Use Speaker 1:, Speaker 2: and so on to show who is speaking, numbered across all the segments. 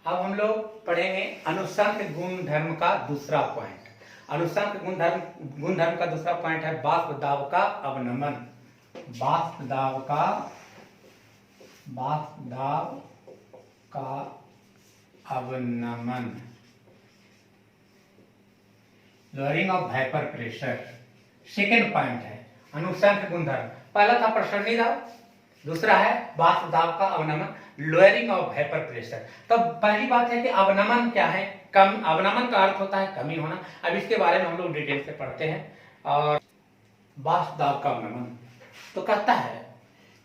Speaker 1: अब हम लोग पढ़ेंगे अनुसंध गुणधर्म का दूसरा पॉइंट। अनुसंध गुणधर्म का दूसरा पॉइंट है वाष्प दाब का अवनमन। वाष्प दाब का अवनमन, lowering of vapour pressure. Second point है अनुसंध गुणधर्म। पहला था प्रसरणी दाब, दूसरा है वाष्प दाब का अवनमन, लोअरिंग ऑफ वेपर प्रेशर। तब पहली बात है कि अवनमन क्या है? कम। अवनमन का अर्थ होता है कमी होना। अब इसके बारे में हम लोग डिटेल से पढ़ते हैं। और वाष्प दाब का अवनमन तो कहता है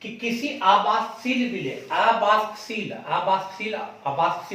Speaker 1: कि किसी आवासशील विलय, आवासशील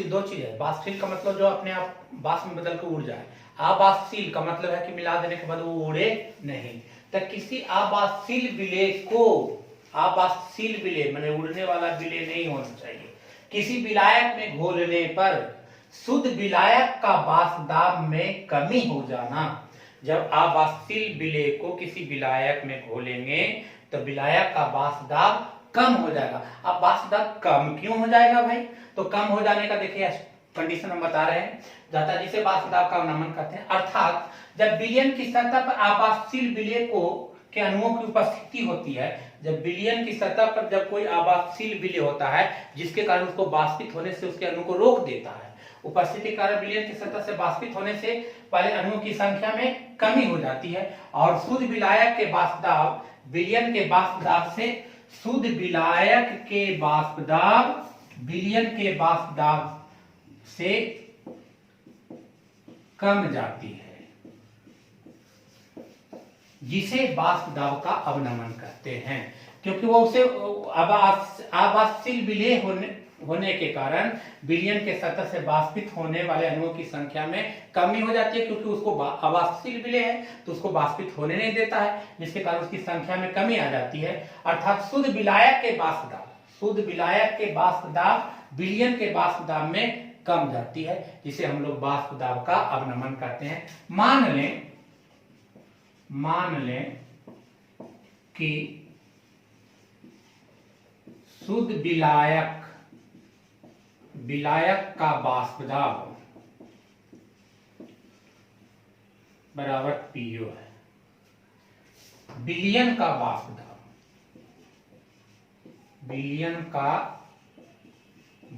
Speaker 1: दो चीज है। वाष्पशील का मतलब जो अपने आप वाष्प में बदल कर उड़ जाए, आवासशील का मतलब है कि मिला देने के बाद वो उड़े नहीं। तो किसी आवासशील विलय को, आवासशील विलय माने उड़ने वाला विलय नहीं होना चाहिए। किसी विलायक में घोलने पर शुद्ध विलायक का वाष्प दाब में कमी हो जाना। जब आवासशील विलय को किसी विलायक में घोलेंगे तो विलायक का वाष्प दाब कम हो जाएगा। अब वाष्प दाब कम क्यों हो जाएगा भाई? तो कम हो जाने का देखिए कंडीशन हम बता रहे हैं, जाता जिसे वाष्प दाब का अवनमन कहते हैं। अर्थात जब विलयन की सतह पर आवासशील विलय को के अणुओं की उपस्थिति होती है, जब विलयन की सतह पर जब कोई आवासशील विलय होता है जिसके कारण उसको वाष्पित होने से उसके अणु को रोक देता है, उपस्थिति के कारण विलयन की सतह से वाष्पित होने से पहले अणुओं की संख्या में कमी हो जाती है और शुद्ध विलायक के वाष्प दाब विलयन के वाष्प दाब से, शुद्ध विलायक के वाष्प दाब विलयन के वाष्प दाब से कम जाती है, जिसे वाष्प दाब का अवनमन कहते हैं। क्योंकि वो उसे आवासशील विलय होने के कारण विलयन के सतह से वाष्पित होने वाले अणुओं की संख्या में कमी हो जाती है, क्योंकि उसको आवासशील विलय है तो उसको वाष्पित होने नहीं देता है, जिसके कारण उसकी संख्या में कमी आ जाती है। अर्थात शुद्ध विलायक के वाष्प दाब, शुद्ध विलायक के वाष्प दाब विलयन के वाष्प दाब में कम जाती है, जिसे हम लोग वाष्प दाब का अवनमन कहते हैं। मान लें कि शुद्ध विलायक का वाष्प दाब बराबर पीओ है। विलयन का वाष्प दाब, विलयन का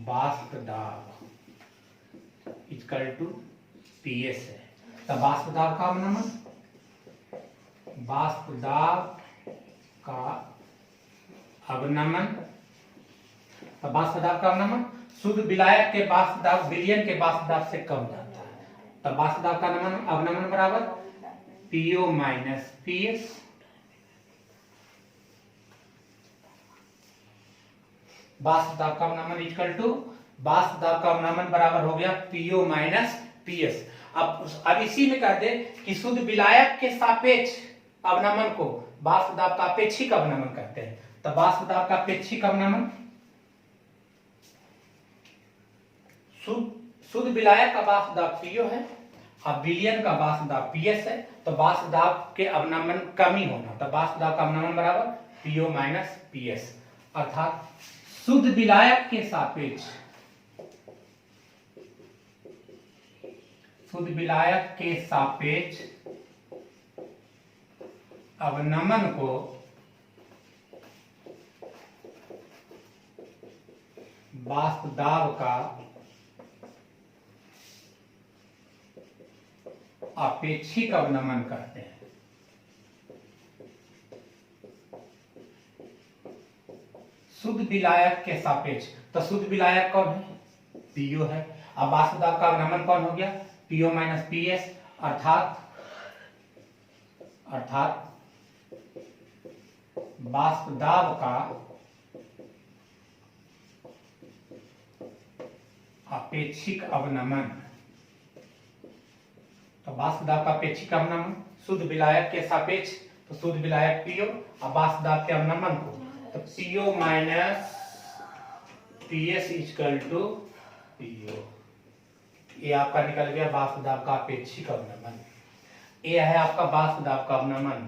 Speaker 1: वाष्प दाब इक्वल टू पीएस है। तब वाष्प दाब का अवनमन, वाष्प दाब का अवनमन, तब वाष्प दाब का अवनमन शुद्ध विलायक के वाष्प दाब विलयन के वाष्प दाब से कम जाता है। तब वाष्प दाब का अवनमन बराबर पीओ माइनस पीएस। वाष्प दाब का अवनमन इक्वल टू, वाष्प दाब का अवनमन बराबर हो गया पीओ माइनस पीएस। अब इसी में कह दे कि शुद्ध विलायक के सापेक्ष अवनमन को वाष्प दाब का अपेक्षिक अवनमन कहते हैं। तब वाष्प दाब का अपेक्षिक अवनमन, शुद्ध विलायक का वाष्प दाब पीओ है और विलयन का वाष्प दाब पीएस है, तो वाष्प दाब के अवनमन कमी होना, तो वाष्प दाब का अवनमन बराबर पीओ माइनस पीएस। अर्थात शुद्ध विलायक के सापेक्ष, शुद्ध विलायक के सापेक्ष अवनमन को वाष्प दाब का अपेक्षिक अवनमन कहते हैं। शुद्ध विलायक के सापेक्ष, तो शुद्ध विलायक कौन है? पीओ है। अब वाष्प दाब का अवनमन कौन हो गया? PO minus PS. अर्थात वाष्प दाब का अपेक्षिक अवनमन, तो वाष्प दाब का अपेक्षिक अवनमन शुद्ध विलायक के सापेक्ष, तो शुद्ध विलायक पीओ और वाष्प दाब के अवनमन को, तो PO minus PS equal to PO. ये आपका निकल गया वाष्प दाब का अपेक्षिक अवनमन। ये है आपका वाष्प दाब का अवनमन।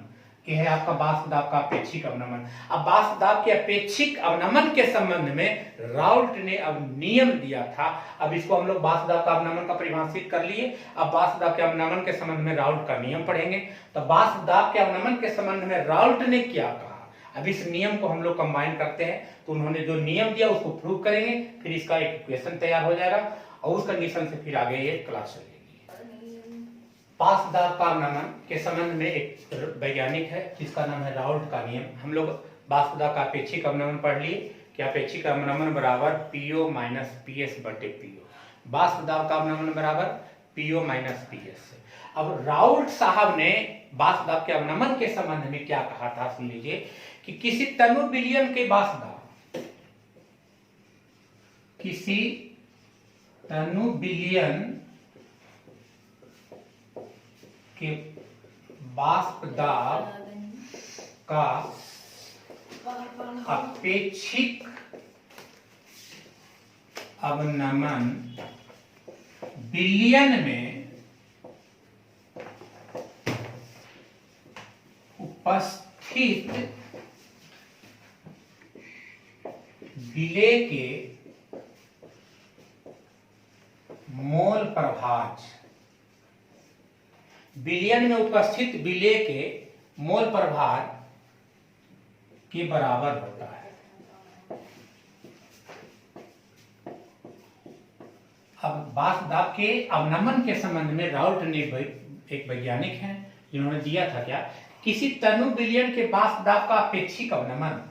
Speaker 1: ये है आपका बाष्प दाब का अपेक्षिक अवनमन। अब बाष्प दाब के अपेक्षिक अवनमन के संबंध में राउल्ट ने अब नियम दिया था। अब इसको हम लोग बाष्प दाब का अवनमन का परिभाषित कर लिए। अब बाष्प दाब के अवनमन के संबंध में राउल्ट का नियम पढ़ेंगे। तो बाष्प दाब के अवनमन के संबंध में राउल्ट ने क्या कहा, अब इस नियम को हम लोग कंबाइन करते हैं। तो उन्होंने जो नियम दिया उसको प्रूव करेंगे, फिर इसका एक इक्वेशन तैयार हो जाएगा और उस कंडीशन से फिर आगे ये क्लास चलेगी। बाष्प दाब का अवनमन के संबंध में एक वैज्ञानिक है जिसका नाम है राउल्ट का नियम। हम लोग बाष्प दाब का अपेक्षिक अवनमन पढ़ लिए कि अपेक्षिक अवनमन बराबर पीओ माइनस पीएस बटे पीओ। बाष्प दाब का अवनमन बराबर पीओ माइनस पीएस। अब राउल्ट साहब ने बाष्प दाब के अवनमन के संबंध में क्या कहा था, सुन लीजिए कि किसी तनु विलयन के बाष्प दाब, किसी तनु विलयन के बाष्प दाब का अपेक्षिक अवनमन विलयन में उपस्थित विलेय के मोल प्रभाज, विलयन में उपस्थित विलेय के मोल प्रभार के बराबर होता है। अब बाष्प दाब के अवनमन के संबंध में राउल्ट ने एक वैज्ञानिक हैं जिन्होंने दिया था क्या, किसी तनु विलयन के बाष्प दाब का अपेक्षिक अवनमन,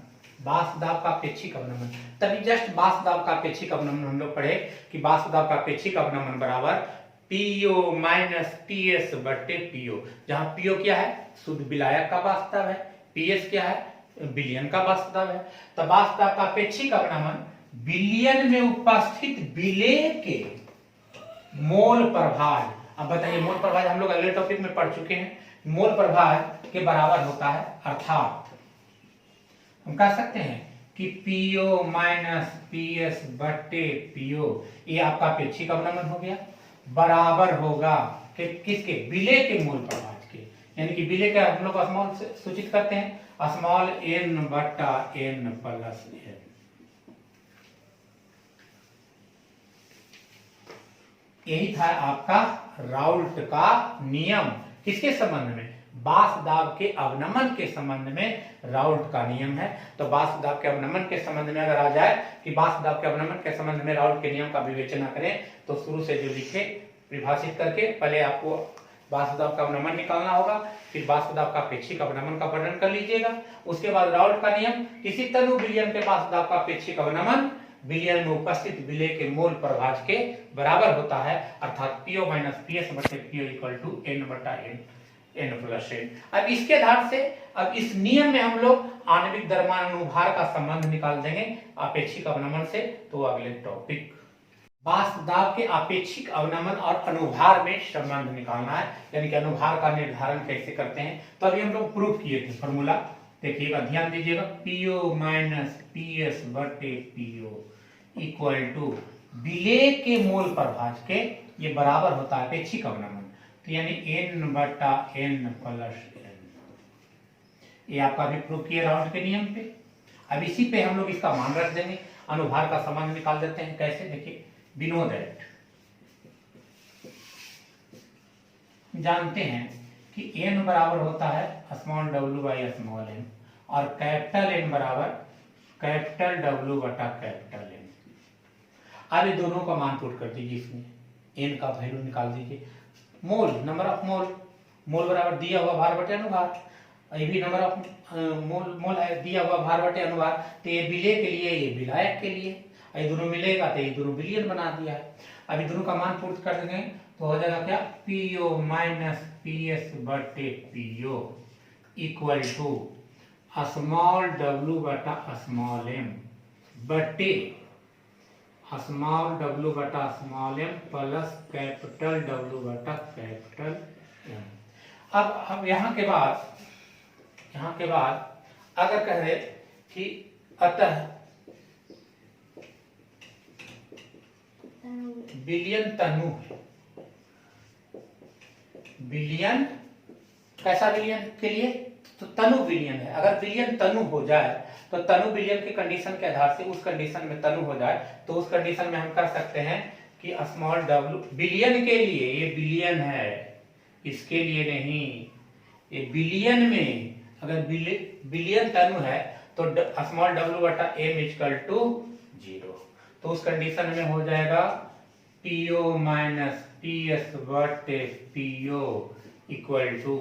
Speaker 1: बाष्प दाब का अपेक्षिक अवनमन, तभी जस्ट बाष्प दाब का अपेक्षिक अवनमन हम लोग पढ़े कि बाष्प दाब का अपेक्षिक अवनमन बराबर पीओ माइनस पीएस बटे पीओ, जहां पीओ क्या है, शुद्ध विलायक का बाष्प दाब है, पीएस क्या है, विलयन का बाष्प दाब है। तो बाष्प दाब का अपेक्षिक अवनमन विलयन में उपस्थित विलेय के मोल प्रभाज, अब बताइए मोल प्रभाज हम लोग अगले टॉपिक में पढ़ चुके हैं, मोल प्रभाज के बराबर होता है। अर्थात हम कह सकते हैं कि पीओ माइनस पीएस बटे पीओ, ये आपका अपेक्षिक अवनमन हो गया, बराबर होगा कि किसके, विलेय के मोल प्रभाज के, यानी कि विलेय का हम लोग स्मॉल से सूचित करते हैं, स्मॉल एन बटा एन प्लस एन। यही था आपका राउल्ट का नियम, किसके संबंध में, बाष्प दाब के अवनमन के संबंध में राउल्ट का नियम है। तो बाष्प दाब के अवनमन के संबंध में अगर आ जाए कि बाष्प दाब के अवनमन के संबंध में राउल्ट के नियम का विवेचना करें, तो शुरू से जो लिखे परिभाषित करके पहले आपको बाष्प दाब का अवनमन निकालना होगा, फिर बाष्प दाब का अपेक्षिक अवनमन का वर्णन कर लीजिएगा। उसके बाद राउल्ट का नियम, किसी तनु विलयन के बाष्प दाब का अपेक्षिक अवनमन विलयन में उपस्थित विलेय के मोल प्रभाज के बराबर होता है, अर्थात पीओ माइनस पीएस बटे पीओ इक्वल टू एन बटा एन, एन प्लस एन। अब इसके आधार से अब इस नियम में हम लोग आणविक द्रव्यमान अनुभार का संबंध निकाल देंगे अपेक्षिक अवनमन से। तो अगले टॉपिक बाष्प दाब के अपेक्षिक अवनमन और अनुभार में संबंध निकालना है, यानी कि अनुभार का निर्धारण कैसे करते हैं। तो अभी हम लोग प्रूफ किए थे फॉर्मूला, देखिएगा ध्यान दीजिएगा, पीओ माइनस पीएस बटे पीओ इक्वल टू विलेय के मोल प्रभाज के, ये बराबर होता है अपेक्षिक अवनमन, तो यानी एन बटा एन प्लस एन। ये आपका भी प्रूफ किए राउल्ट के नियम पे। अब इसी पे हम लोग इसका मान रख देंगे, अनुभार का संबंध निकाल देते हैं। कैसे, देखिए, we know that, जानते हैं कि n बराबर होता है small w by small n और कैपिटल N बराबर कैपिटल W बटा कैपिटल N। अब ये दोनों का मान पुट कर दीजिए, इसमें n का वैल्यू निकाल दीजिए। मोल, नंबर ऑफ मोल, मोल बराबर दिया हुआ भार बटे अनुभार, ये भी नंबर ऑफ मोल है, दिया हुआ भार बटे अनुभार। तो ये विलेय के लिए, ये विलायक के लिए, ये दोनों मिलेगा तो ये दोनों विलयन बना दिया है। अभी दोनों का मान पूर्त कर देंगे तो हो जाएगा क्या, पीओ माइनस पीएस बटे PO equal to small W बटा स्मॉल एम बटे स्मॉल डब्ल्यू बटा small M plus capital W बटा कैपिटल एम। अब यहाँ के बाद अगर कह रहे कि अतः विलयन तनु है, विलयन कैसा विलयन के लिए, तो तनु विलयन है। अगर विलयन तनु हो जाए तो तनु विलयन के कंडीशन के आधार से उस कंडीशन में तनु हो जाए तो उस कंडीशन में हम कह सकते हैं कि स्मॉल w विलयन के लिए, ये विलयन है, इसके लिए नहीं, ये विलयन में अगर विलयन तनु है तो स्मॉल w बटा m इक्वल टू 0। तो उस कंडीशन में हो जाएगा PO माइनस PS बटे PO equal to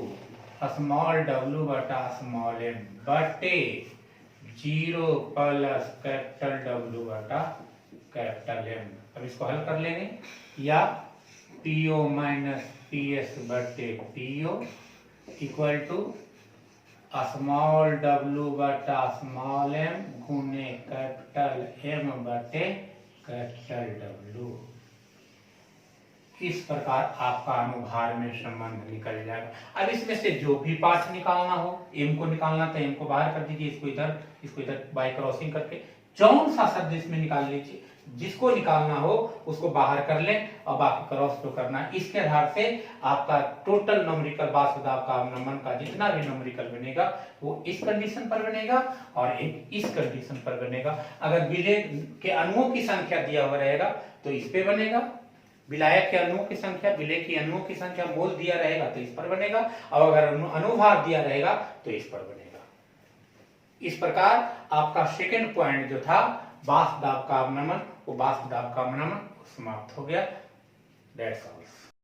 Speaker 1: small w बटा स्मॉल m बटे 0 प्लस कैपिटल W बटा कैपिटल M। अब इसको हल कर लेंगे, या PO माइनस PS बटे PO equal to small w बटा स्मॉल m गुने कैपिटल M बटे कैपिटल W। इस प्रकार आपका अनुभार में संबंध निकल जाएगा। अब इसमें से जो भी पार्ट निकालना हो, m को निकालना तो m को बाहर कर दीजिए, इसको इधर बाय क्रॉसिंग करके जौन सा शब्द इसमें निकाल लीजिए, जिसको निकालना हो उसको बाहर कर लें और बाकी क्रॉस तो करना है। इसके आधार से आपका टोटल नंबरिकल बाष्प दाब का अवनमन का जितना भी नंबरिकल बनेगा वो इस कंडीशन पर बनेगा और एक इस कंडीशन पर बनेगा। अगर विलय के अणुओं की संख्या दिया हुआ रहेगा तो इस पे बनेगा, विलायक के अणुओं की संख्या, विलय की अणुओं की संख्या मोल दिया रहेगा तो इस पर बनेगा, और अगर अनुभार दिया रहेगा तो इस पर बनेगा। इस प्रकार आपका सेकंड पॉइंट जो था बाष्प दाब का अवनमन, वो बाष्प दाब का अवनमन समाप्त हो गया। That's all.